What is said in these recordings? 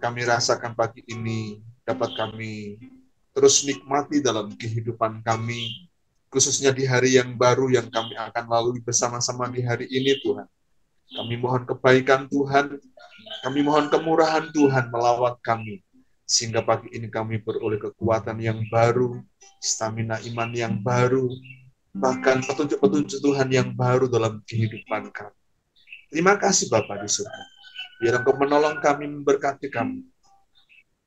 kami rasakan pagi ini, dapat kami terus nikmati dalam kehidupan kami, khususnya di hari yang baru yang kami akan lalui bersama-sama di hari ini, Tuhan. Kami mohon kebaikan Tuhan, kami mohon kemurahan Tuhan melawat kami, sehingga pagi ini kami beroleh kekuatan yang baru, stamina iman yang baru, bahkan petunjuk-petunjuk Tuhan yang baru dalam kehidupan kami. Terima kasih Bapa di surga. Biar Engkau menolong kami, memberkati kami.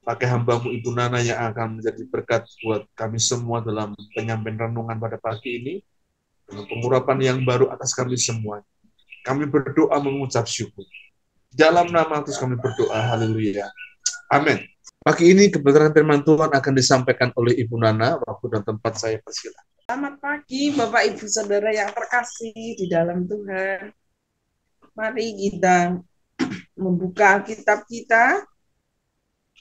Pakai hamba-Mu Ibu Nana yang akan menjadi berkat buat kami semua dalam penyampaian renungan pada pagi ini, dengan pengurapan yang baru atas kami semua. Kami berdoa mengucap syukur. Dalam nama Yesus kami berdoa, haleluya. Amin. Pagi ini kebenaran firman Tuhan akan disampaikan oleh Ibu Nana. Waktu dan tempat saya persilakan. Selamat pagi Bapak Ibu Saudara yang terkasih di dalam Tuhan. Mari kita membuka kitab kita.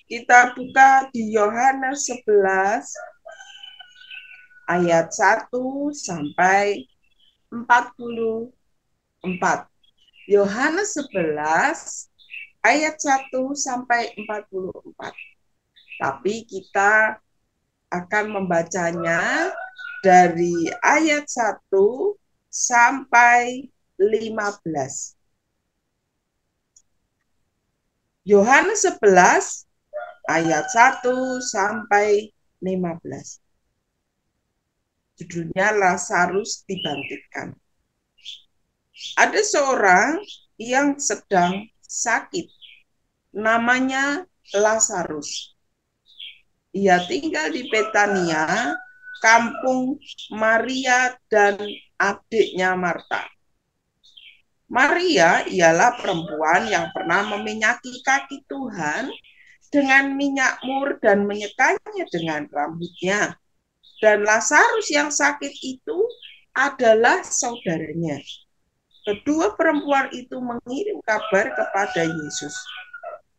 Kita buka di Yohanes 11 ayat 1 sampai 44. Yohanes 11 ayat 1 sampai 44. Tapi kita akan membacanya dari ayat 1 sampai 15. Yohanes 11 ayat 1 sampai 15. Judulnya Lazarus dibangkitkan. Ada seorang yang sedang sakit, namanya Lazarus. Ia tinggal di Betania, kampung Maria dan adiknya Marta. Maria ialah perempuan yang pernah meminyaki kaki Tuhan dengan minyak mur dan menyekanya dengan rambutnya. Dan Lazarus yang sakit itu adalah saudaranya. Kedua perempuan itu mengirim kabar kepada Yesus.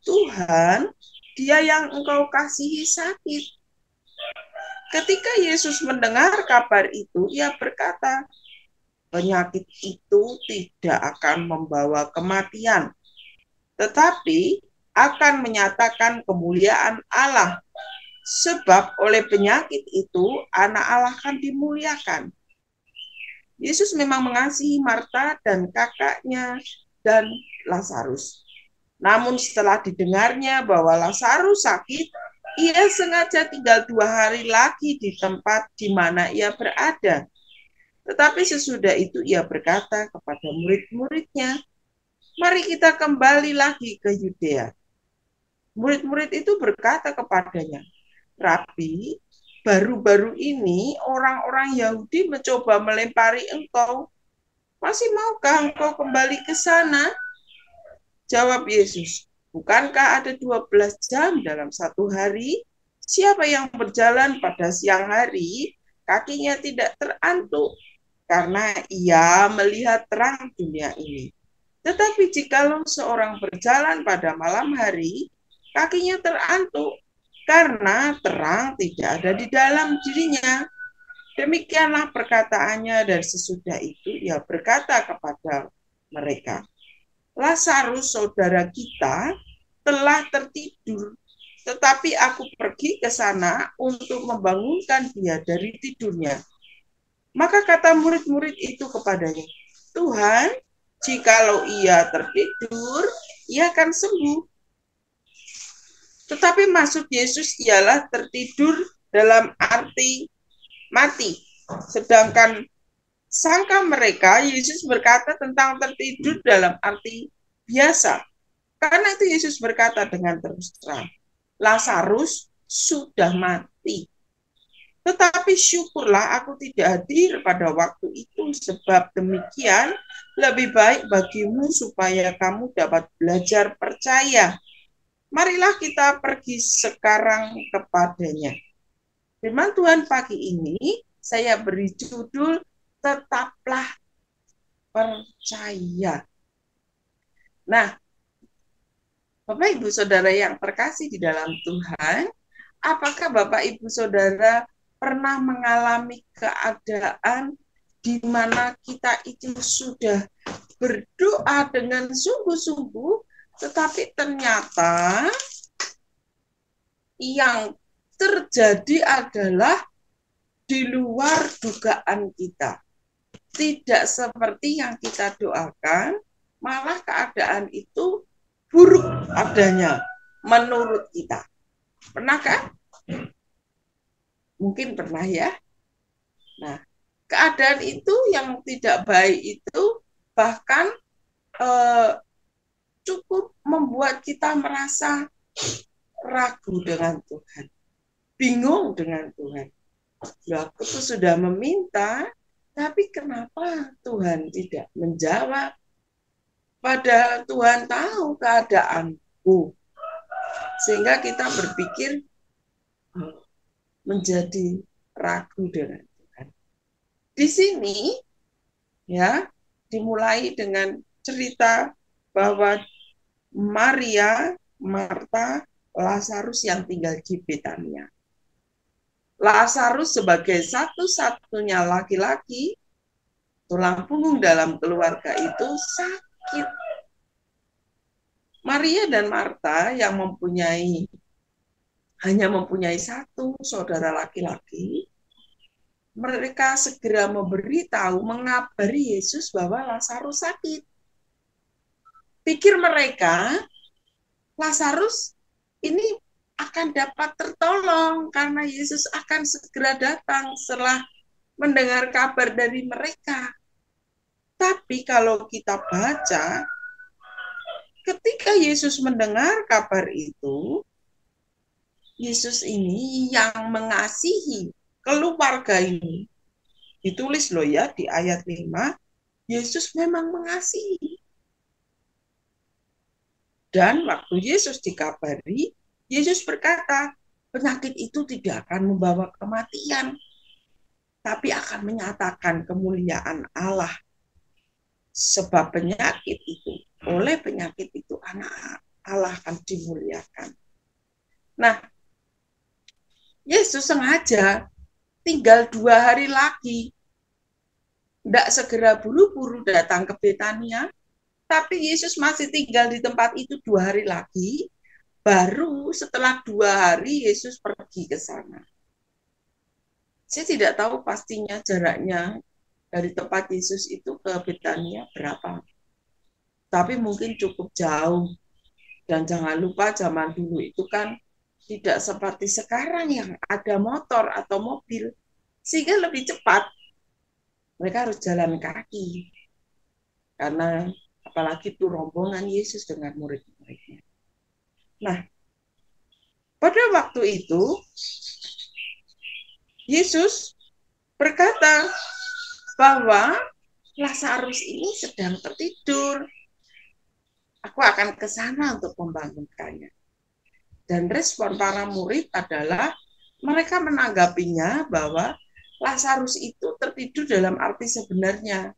Tuhan, dia yang engkau kasihi sakit. Ketika Yesus mendengar kabar itu, ia berkata, penyakit itu tidak akan membawa kematian, tetapi akan menyatakan kemuliaan Allah. Sebab oleh penyakit itu, anak Allah akan dimuliakan. Yesus memang mengasihi Marta dan kakaknya dan Lazarus. Namun setelah didengarnya bahwa Lazarus sakit, ia sengaja tinggal 2 hari lagi di tempat di mana ia berada. Tetapi sesudah itu ia berkata kepada murid-muridnya, mari kita kembali lagi ke Yudea. Murid-murid itu berkata kepadanya, Rabi, baru-baru ini orang-orang Yahudi mencoba melempari engkau. Masih maukah engkau kembali ke sana? Jawab Yesus, bukankah ada 12 jam dalam satu hari? Siapa yang berjalan pada siang hari, kakinya tidak terantuk, karena ia melihat terang dunia ini. Tetapi jikalau seorang berjalan pada malam hari, kakinya terantuk, karena terang tidak ada di dalam dirinya. Demikianlah perkataannya, dan sesudah itu ia berkata kepada mereka, Lazarus saudara kita telah tertidur, tetapi aku pergi ke sana untuk membangunkan dia dari tidurnya. Maka kata murid-murid itu kepadanya, Tuhan, jikalau ia tertidur, ia akan sembuh. Tetapi maksud Yesus ialah tertidur dalam arti mati. Sedangkan sangka mereka, Yesus berkata tentang tertidur dalam arti biasa. Karena itu Yesus berkata dengan terus terang, Lazarus sudah mati. Tetapi syukurlah aku tidak hadir pada waktu itu, sebab demikian lebih baik bagimu supaya kamu dapat belajar percaya. Marilah kita pergi sekarang kepadanya. Firman Tuhan pagi ini saya beri judul Tetaplah Percaya. Nah, Bapak Ibu Saudara yang terkasih di dalam Tuhan, apakah Bapak Ibu Saudara pernah mengalami keadaan di mana kita itu sudah berdoa dengan sungguh-sungguh, tetapi ternyata yang terjadi adalah di luar dugaan kita. Tidak seperti yang kita doakan, malah keadaan itu buruk adanya menurut kita. Pernah kan? Mungkin pernah ya. Nah, keadaan itu yang tidak baik itu bahkan cukup membuat kita merasa ragu dengan Tuhan, bingung dengan Tuhan. Loh, aku tuh sudah meminta, tapi kenapa Tuhan tidak menjawab? Padahal Tuhan tahu keadaanku. Sehingga kita berpikir menjadi ragu dengan Tuhan. Di sini ya dimulai dengan cerita bahwa Maria, Marta, Lazarus yang tinggal di Betania. Lazarus sebagai satu-satunya laki-laki, tulang punggung dalam keluarga itu sakit. Maria dan Marta yang hanya mempunyai satu saudara laki-laki, mereka segera memberitahu, mengabari Yesus bahwa Lazarus sakit. Pikir mereka, Lazarus ini akan dapat tertolong karena Yesus akan segera datang setelah mendengar kabar dari mereka. Tapi kalau kita baca, ketika Yesus mendengar kabar itu, Yesus ini yang mengasihi keluarga ini. Ditulis loh ya di ayat 5, Yesus memang mengasihi. Dan waktu Yesus dikabari, Yesus berkata, penyakit itu tidak akan membawa kematian, tapi akan menyatakan kemuliaan Allah. Sebab oleh penyakit itu anak Allah akan dimuliakan. Nah, Yesus sengaja tinggal 2 hari lagi. Tidak segera buru-buru datang ke Betania, tapi Yesus masih tinggal di tempat itu 2 hari lagi. Baru setelah 2 hari Yesus pergi ke sana. Saya tidak tahu pastinya jaraknya dari tempat Yesus itu ke Betania berapa. Tapi mungkin cukup jauh. Dan jangan lupa zaman dulu itu kan tidak seperti sekarang yang ada motor atau mobil. Sehingga lebih cepat. Mereka harus jalan kaki. Karena apalagi itu rombongan Yesus dengan murid-muridnya. Nah, pada waktu itu, Yesus berkata bahwa Lazarus ini sedang tertidur. Aku akan ke sana untuk membangunkannya. Dan respon para murid adalah mereka menanggapinya bahwa Lazarus itu tertidur dalam arti sebenarnya.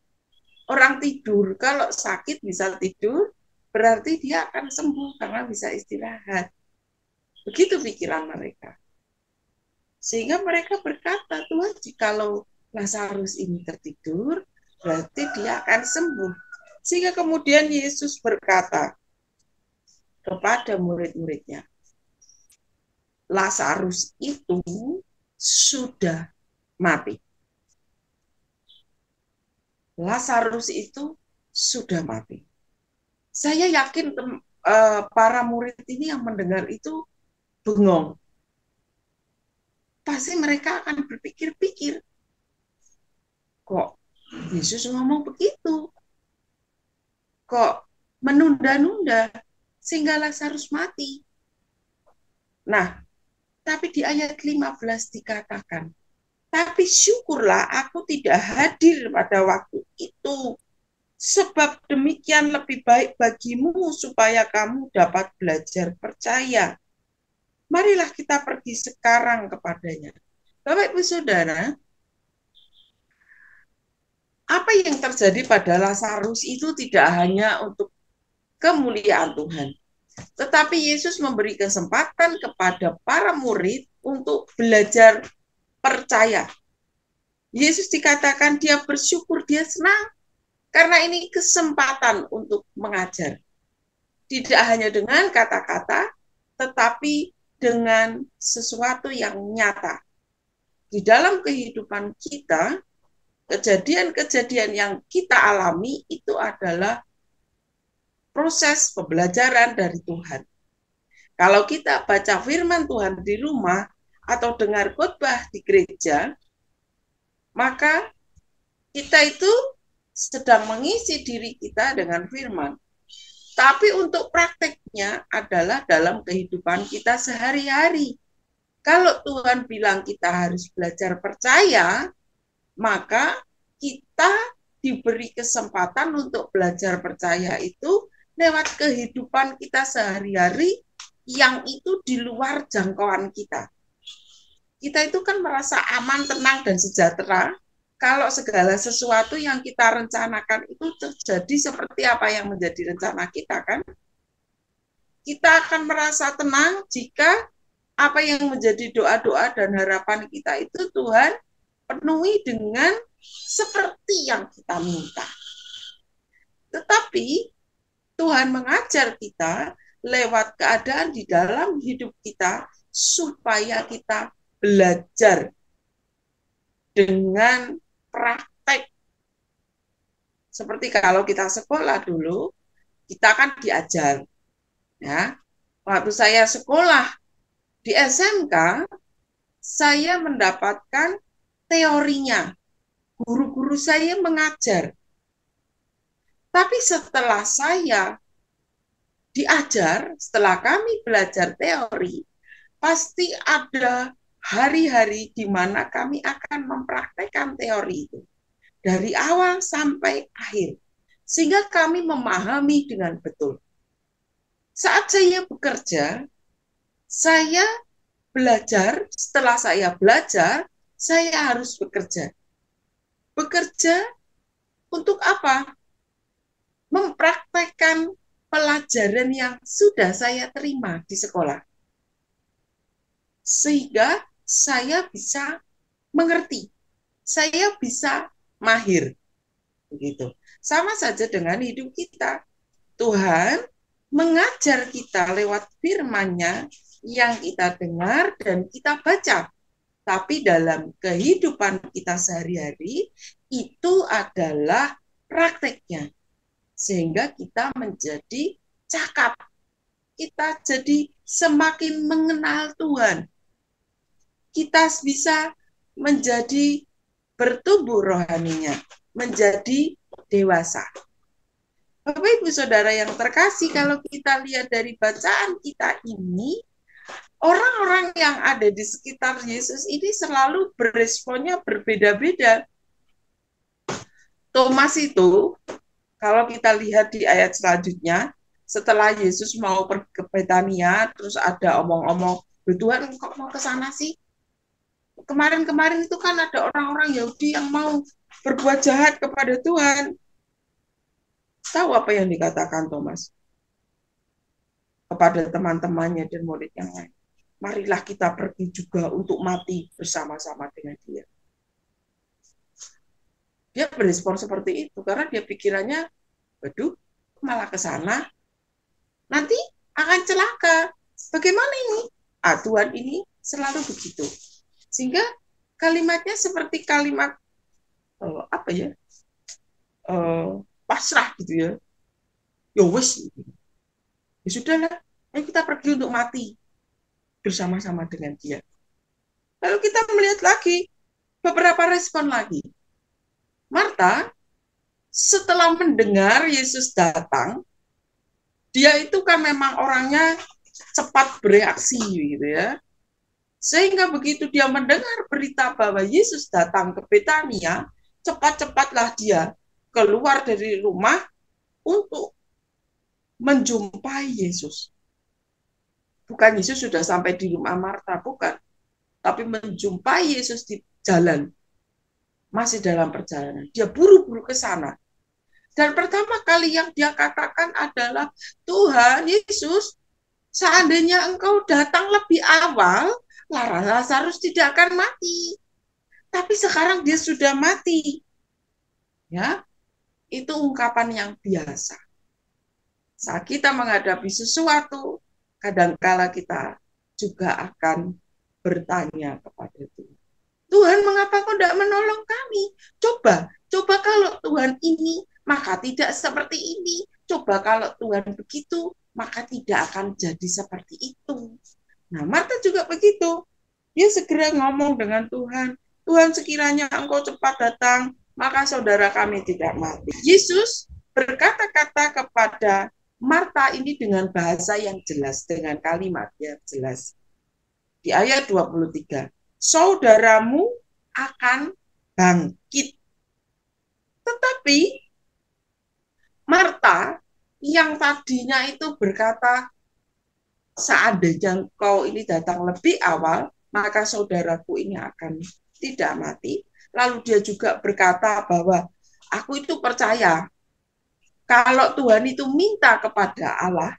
Orang tidur, kalau sakit bisa tidur, berarti dia akan sembuh karena bisa istirahat. Begitu pikiran mereka. Sehingga mereka berkata, Tuhan, jikalau Lazarus ini tertidur, berarti dia akan sembuh. Sehingga kemudian Yesus berkata kepada murid-muridnya, Lazarus itu sudah mati. Lazarus itu sudah mati. Saya yakin para murid ini yang mendengar itu bengong. Pasti mereka akan berpikir-pikir, kok Yesus ngomong begitu? Kok menunda-nunda sehingga Lazarus mati? Nah, tapi di ayat 15 dikatakan, tapi syukurlah aku tidak hadir pada waktu itu, sebab demikian lebih baik bagimu supaya kamu dapat belajar percaya. Marilah kita pergi sekarang kepadanya. Bapak Ibu Saudara, apa yang terjadi pada Lazarus itu tidak hanya untuk kemuliaan Tuhan, tetapi Yesus memberi kesempatan kepada para murid untuk belajar percaya. Yesus dikatakan dia bersyukur, dia senang, karena ini kesempatan untuk mengajar. Tidak hanya dengan kata-kata, tetapi dengan sesuatu yang nyata. Di dalam kehidupan kita, kejadian-kejadian yang kita alami itu adalah proses pembelajaran dari Tuhan. Kalau kita baca firman Tuhan di rumah atau dengar khotbah di gereja, maka kita itu sedang mengisi diri kita dengan firman. Tapi untuk prakteknya adalah dalam kehidupan kita sehari-hari. Kalau Tuhan bilang kita harus belajar percaya, maka kita diberi kesempatan untuk belajar percaya itu lewat kehidupan kita sehari-hari yang itu di luar jangkauan kita. Kita itu kan merasa aman, tenang, dan sejahtera kalau segala sesuatu yang kita rencanakan itu terjadi seperti apa yang menjadi rencana kita, kan? Kita akan merasa tenang jika apa yang menjadi doa-doa dan harapan kita itu Tuhan penuhi dengan seperti yang kita minta. Tetapi Tuhan mengajar kita lewat keadaan di dalam hidup kita supaya kita belajar dengan praktek. Seperti kalau kita sekolah dulu, kita kan diajar. Ya, waktu saya sekolah di SMK, saya mendapatkan teorinya. Guru-guru saya mengajar. Tapi setelah saya diajar, setelah kami belajar teori, pasti ada hari-hari di mana kami akan mempraktekkan teori itu. Dari awal sampai akhir. Sehingga kami memahami dengan betul. Saat saya bekerja, saya belajar, setelah saya belajar, saya harus bekerja. Bekerja untuk apa? Mempraktekkan pelajaran yang sudah saya terima di sekolah. Sehingga saya bisa mengerti, saya bisa mahir. Begitu. Sama saja dengan hidup kita. Tuhan mengajar kita lewat firman-Nya yang kita dengar dan kita baca. Tapi dalam kehidupan kita sehari-hari, itu adalah prakteknya. Sehingga kita menjadi cakap. Kita jadi semakin mengenal Tuhan. Kita bisa menjadi bertumbuh rohaninya, menjadi dewasa. Bapak Ibu Saudara yang terkasih, kalau kita lihat dari bacaan kita ini, orang-orang yang ada di sekitar Yesus ini selalu beresponnya berbeda-beda. Thomas itu, kalau kita lihat di ayat selanjutnya, setelah Yesus mau pergi ke Betania, terus ada omong-omong, Tuhan kok mau ke sana sih? Kemarin-kemarin itu kan ada orang-orang Yahudi yang mau berbuat jahat kepada Tuhan. Tahu apa yang dikatakan Thomas kepada teman-temannya dan murid yang lain? Marilah kita pergi juga untuk mati bersama-sama dengan dia. Dia berespon seperti itu karena dia pikirannya, waduh, malah ke sana, nanti akan celaka. Bagaimana ini? Tuhan ini selalu begitu. Sehingga kalimatnya seperti kalimat pasrah gitu ya. Ya wes, ya sudahlah, ayo kita pergi untuk mati bersama-sama dengan dia. Lalu kita melihat lagi beberapa respon lagi. Marta setelah mendengar Yesus datang, dia itu kan memang orangnya cepat bereaksi gitu ya. Sehingga begitu dia mendengar berita bahwa Yesus datang ke Betania, cepat-cepatlah dia keluar dari rumah untuk menjumpai Yesus. Bukan Yesus sudah sampai di rumah Marta, bukan. Tapi menjumpai Yesus di jalan. Masih dalam perjalanan. Dia buru-buru ke sana. Dan pertama kali yang dia katakan adalah, Tuhan Yesus, seandainya engkau datang lebih awal, Lazarus tidak akan mati. Tapi sekarang dia sudah mati. Ya, itu ungkapan yang biasa. Saat kita menghadapi sesuatu, kadangkala kita juga akan bertanya kepada Tuhan. Tuhan, mengapa kau tidak menolong kami? Coba kalau Tuhan ini, maka tidak seperti ini. Coba kalau Tuhan begitu, maka tidak akan jadi seperti itu. Nah, Marta juga begitu. Dia segera ngomong dengan Tuhan, Tuhan, sekiranya Engkau cepat datang, maka saudara kami tidak mati. Yesus berkata-kata kepada Marta ini dengan bahasa yang jelas, dengan kalimat yang jelas. Di ayat 23, saudaramu akan bangkit. Tetapi Marta yang tadinya itu berkata, seandainya kau ini datang lebih awal, maka saudaraku ini akan tidak mati. Lalu dia juga berkata bahwa aku itu percaya kalau Tuhan itu minta kepada Allah,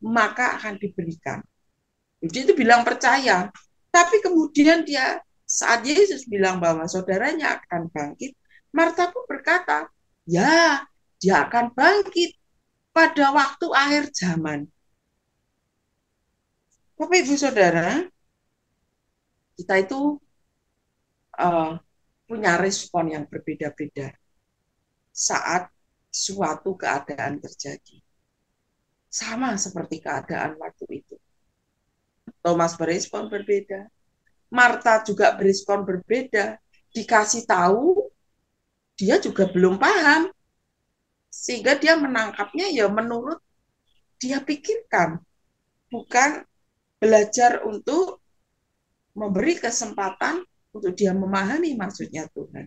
maka akan diberikan. Dia itu bilang percaya. Tapi kemudian dia, saat Yesus bilang bahwa saudaranya akan bangkit, Marta pun berkata, ya, dia akan bangkit pada waktu akhir zaman. Bapak Ibu Saudara, kita itu punya respon yang berbeda-beda saat suatu keadaan terjadi. Sama seperti keadaan waktu itu. Thomas berespon berbeda. Marta juga berespon berbeda. Dikasih tahu, dia juga belum paham. Sehingga dia menangkapnya ya menurut dia pikirkan. Bukan belajar untuk memberi kesempatan untuk dia memahami maksudnya Tuhan.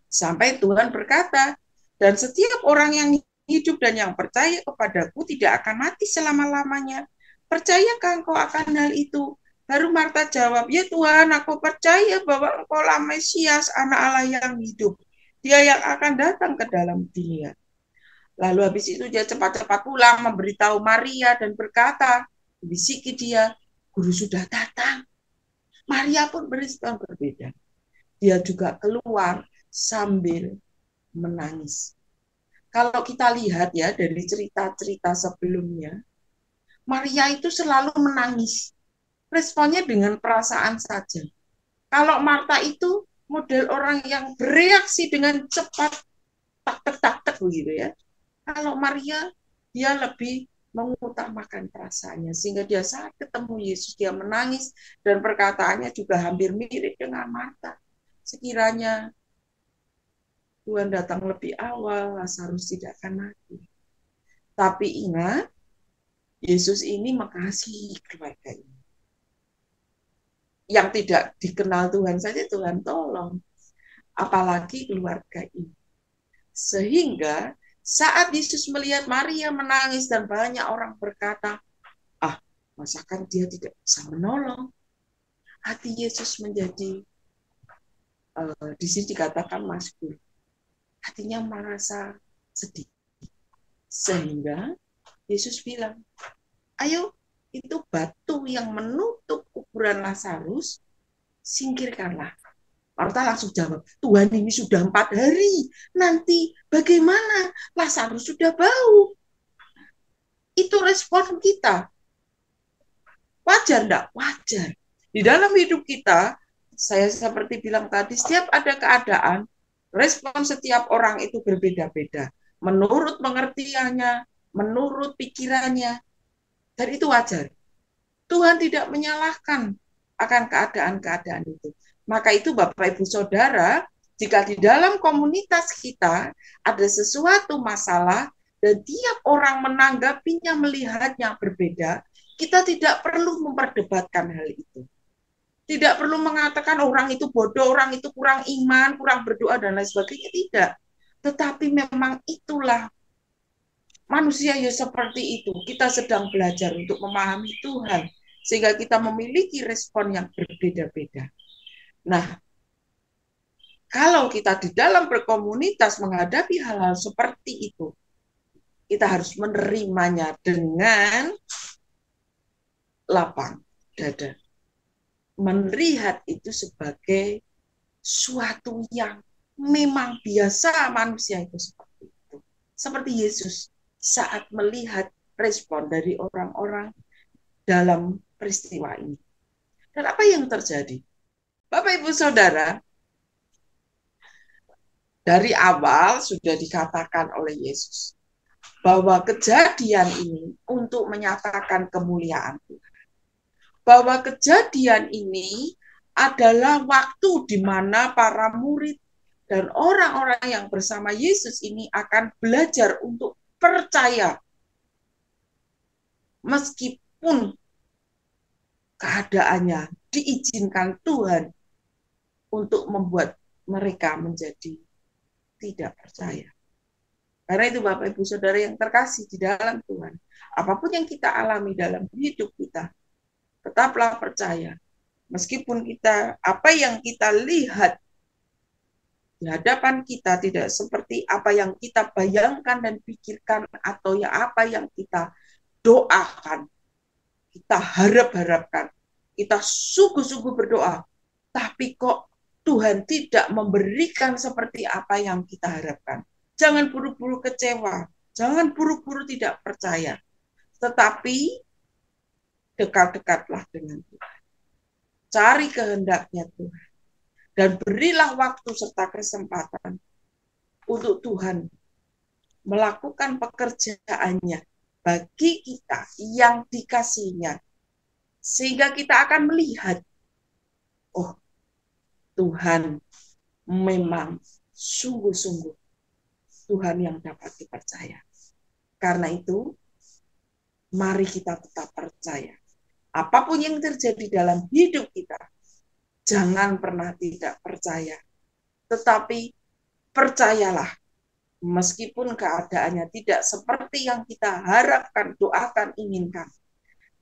Sampai Tuhan berkata, dan setiap orang yang hidup dan yang percaya kepadaku tidak akan mati selama-lamanya. Percayakah engkau akan hal itu? Baru Marta jawab, ya Tuhan, aku percaya bahwa engkau lah Mesias, anak Allah yang hidup. Dia yang akan datang ke dalam dunia. Lalu habis itu dia cepat-cepat pulang, memberitahu Maria dan berkata, bisiki dia, guru sudah datang. Maria pun berespon berbeda. Dia juga keluar sambil menangis. Kalau kita lihat ya dari cerita-cerita sebelumnya, Maria itu selalu menangis. Responnya dengan perasaan saja. Kalau Marta itu model orang yang bereaksi dengan cepat, tak-tak begitu ya. Kalau Maria, dia lebih mengutamakan perasaannya. Sehingga dia saat ketemu Yesus, dia menangis. Dan perkataannya juga hampir mirip dengan Marta. Sekiranya Tuhan datang lebih awal, Lazarus tidak akan mati. Tapi ingat, Yesus ini mengasihi keluarga ini. Yang tidak dikenal Tuhan saja Tuhan tolong. Apalagi keluarga ini. Sehingga saat Yesus melihat Maria menangis dan banyak orang berkata, masakan dia tidak bisa menolong. Hati Yesus menjadi, di sini dikatakan maskur. Hatinya merasa sedih. Sehingga Yesus bilang, ayo itu batu yang menutup kuburan Lazarus, singkirkanlah. Marta langsung jawab, Tuhan ini sudah 4 hari, nanti bagaimana? Lazarus sudah bau. Itu respon kita. Wajar enggak? Wajar. Di dalam hidup kita, saya seperti bilang tadi, setiap ada keadaan, respon setiap orang itu berbeda-beda. Menurut pengertiannya, menurut pikirannya, dan itu wajar. Tuhan tidak menyalahkan akan keadaan-keadaan itu. Maka itu Bapak Ibu Saudara, jika di dalam komunitas kita ada sesuatu masalah dan tiap orang menanggapinya, melihatnya berbeda, kita tidak perlu memperdebatkan hal itu. Tidak perlu mengatakan orang itu bodoh, orang itu kurang iman, kurang berdoa, dan lain sebagainya. Tidak. Tetapi memang itulah manusia ya seperti itu. Kita sedang belajar untuk memahami Tuhan. Sehingga kita memiliki respon yang berbeda-beda. Nah, kalau kita di dalam berkomunitas menghadapi hal-hal seperti itu, kita harus menerimanya dengan lapang dada. Melihat itu sebagai suatu yang memang biasa manusia itu seperti itu. Seperti Yesus saat melihat respon dari orang-orang dalam peristiwa ini. Dan apa yang terjadi? Bapak Ibu Saudara, dari awal sudah dikatakan oleh Yesus bahwa kejadian ini untuk menyatakan kemuliaan Tuhan. Bahwa kejadian ini adalah waktu di mana para murid dan orang-orang yang bersama Yesus ini akan belajar untuk percaya meskipun keadaannya diizinkan Tuhan untuk membuat mereka menjadi tidak percaya. Karena itu Bapak Ibu Saudara yang terkasih di dalam Tuhan, apapun yang kita alami dalam hidup kita, tetaplah percaya. Meskipun apa yang kita lihat di hadapan kita tidak seperti apa yang kita bayangkan dan pikirkan atau apa yang kita doakan, kita harap-harapkan, kita sungguh-sungguh berdoa, tapi kok Tuhan tidak memberikan seperti apa yang kita harapkan. Jangan buru-buru kecewa, jangan buru-buru tidak percaya, tetapi dekat-dekatlah dengan Tuhan. Cari kehendaknya Tuhan. Dan berilah waktu serta kesempatan untuk Tuhan melakukan pekerjaannya bagi kita yang dikasihinya. Sehingga kita akan melihat, oh Tuhan memang sungguh-sungguh Tuhan yang dapat dipercaya. Karena itu, mari kita tetap percaya. Apapun yang terjadi dalam hidup kita, jangan pernah tidak percaya. Tetapi percayalah, meskipun keadaannya tidak seperti yang kita harapkan, doakan, inginkan.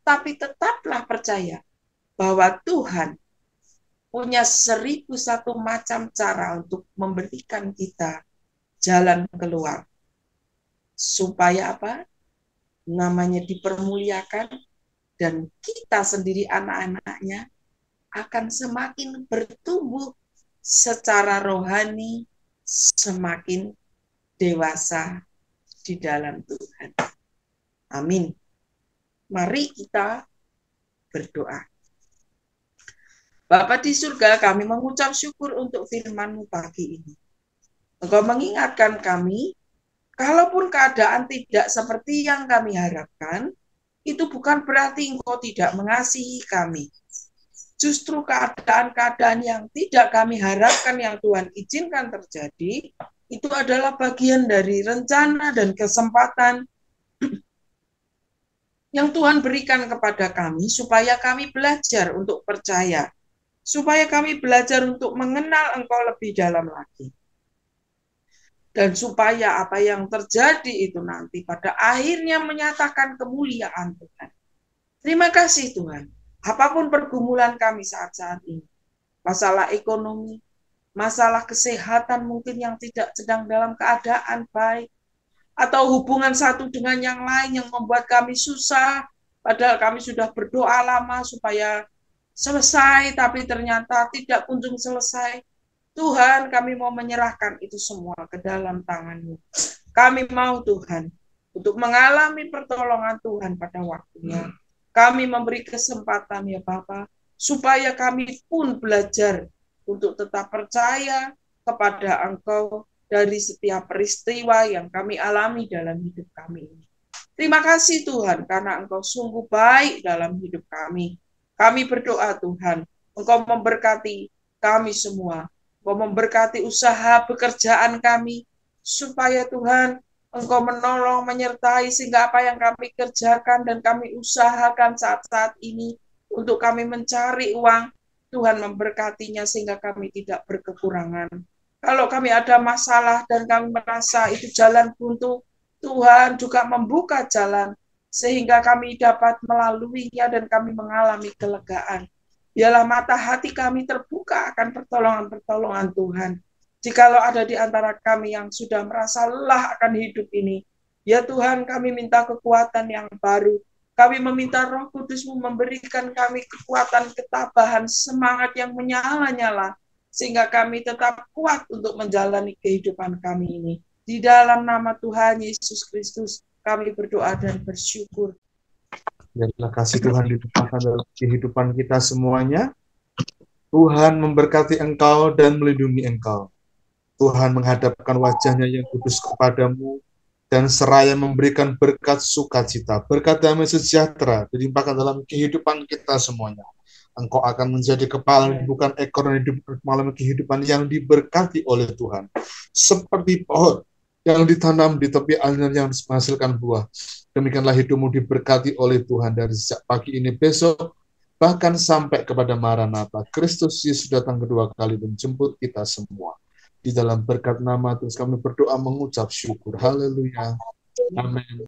Tapi tetaplah percaya bahwa Tuhan punya 1001 macam cara untuk memberikan kita jalan keluar. Supaya apa? Namanya dipermuliakan, dan kita sendiri anak-anaknya akan semakin bertumbuh secara rohani, semakin dewasa di dalam Tuhan. Amin. Mari kita berdoa. Bapa di surga, kami mengucap syukur untuk firman-Mu pagi ini. Engkau mengingatkan kami, kalaupun keadaan tidak seperti yang kami harapkan, itu bukan berarti Engkau tidak mengasihi kami. Justru keadaan-keadaan yang tidak kami harapkan yang Tuhan izinkan terjadi, itu adalah bagian dari rencana dan kesempatan yang Tuhan berikan kepada kami, supaya kami belajar untuk percaya, supaya kami belajar untuk mengenal Engkau lebih dalam lagi. Dan supaya apa yang terjadi itu nanti pada akhirnya menyatakan kemuliaan Tuhan. Terima kasih Tuhan. Apapun pergumulan kami saat-saat ini, masalah ekonomi, masalah kesehatan mungkin yang tidak sedang dalam keadaan baik, atau hubungan satu dengan yang lain yang membuat kami susah, padahal kami sudah berdoa lama supaya selesai, tapi ternyata tidak kunjung selesai. Tuhan, kami mau menyerahkan itu semua ke dalam tangan-Mu. Kami mau Tuhan, untuk mengalami pertolongan Tuhan pada waktunya. Kami memberi kesempatan ya Bapa, supaya kami pun belajar untuk tetap percaya kepada Engkau dari setiap peristiwa yang kami alami dalam hidup kami ini. Terima kasih Tuhan, karena Engkau sungguh baik dalam hidup kami. Kami berdoa Tuhan, Engkau memberkati kami semua. Engkau memberkati usaha pekerjaan kami, supaya Tuhan Engkau menolong, menyertai, sehingga apa yang kami kerjakan dan kami usahakan saat-saat ini untuk kami mencari uang, Tuhan memberkatinya sehingga kami tidak berkekurangan. Kalau kami ada masalah dan kami merasa itu jalan buntu, Tuhan juga membuka jalan sehingga kami dapat melaluinya dan kami mengalami kelegaan. Biarlah mata hati kami terbuka akan pertolongan-pertolongan Tuhan. Jikalau ada di antara kami yang sudah merasa lelah akan hidup ini, ya Tuhan, kami minta kekuatan yang baru. Kami meminta Roh Kudus-Mu memberikan kami kekuatan, ketabahan, semangat yang menyala-nyala, sehingga kami tetap kuat untuk menjalani kehidupan kami ini. Di dalam nama Tuhan Yesus Kristus, kami berdoa dan bersyukur. Biarlah kasih Tuhan dilimpahkan dalam kehidupan kita semuanya. Tuhan memberkati engkau dan melindungi engkau. Tuhan menghadapkan wajahnya yang kudus kepadamu dan seraya memberikan berkat sukacita, berkat damai sejahtera dilimpahkan dalam kehidupan kita semuanya. Engkau akan menjadi kepala bukan ekor, dan hidup malam kehidupan yang diberkati oleh Tuhan. Seperti pohon yang ditanam di tepi aliran yang menghasilkan buah. Demikianlah hidupmu diberkati oleh Tuhan dari sejak pagi ini besok, bahkan sampai kepada Maranatha. Kristus Yesus datang kedua kali menjemput kita semua. Di dalam berkat nama Tuhan kami berdoa mengucap syukur. Haleluya. Amin.